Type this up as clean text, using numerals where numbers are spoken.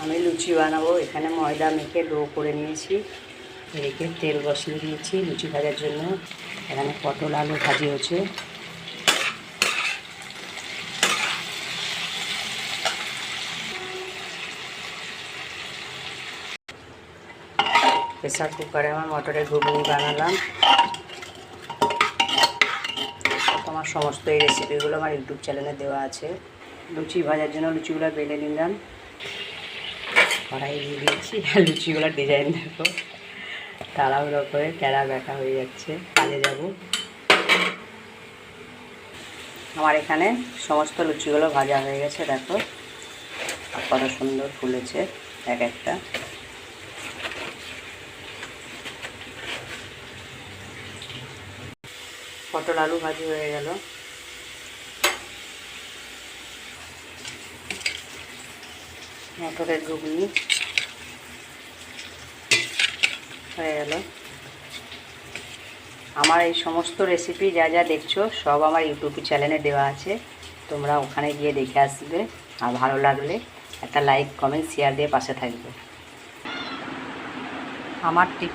আমি লুচি বানাবো। এখানে ময়দা মেখে ডো করে নিয়েছি, এদিকে তেল বসিয়ে দিয়েছি লুচি ভাজার জন্য। এখানে পটল আলু ভাজি হচ্ছে। প্রেসার কুকারে আমার মটরের ঘুগনি বানালাম। আমার সমস্ত এই রেসিপিগুলো আমার ইউটিউব চ্যানেলে দেওয়া আছে। লুচি ভাজার জন্য লুচিগুলো বেলে নিলাম, কড়াই দিয়ে দিয়েছি। লুচিগুলোর ডিজাইন দেখো, তাড়াহুড়ো করে টেরা ব্যাকা হয়ে যাচ্ছে, কাজে যাব। আমার এখানে সমস্ত লুচিগুলো ভাজা হয়ে গেছে, দেখো কত সুন্দর ফুলেছে এক একটা। পটল আলু ভাজি হয়ে গেল। মটরের ঘুগনি হয়ে গেল। আমার এই সমস্ত রেসিপি যা যা দেখছো সব আমার ইউটিউব চ্যানেলে দেওয়া আছে, তোমরা ওখানে গিয়ে দেখে আসবে। আর ভালো লাগলে একটা লাইক কমেন্ট শেয়ার দিয়ে পাশে থাকবে। আমার টিপ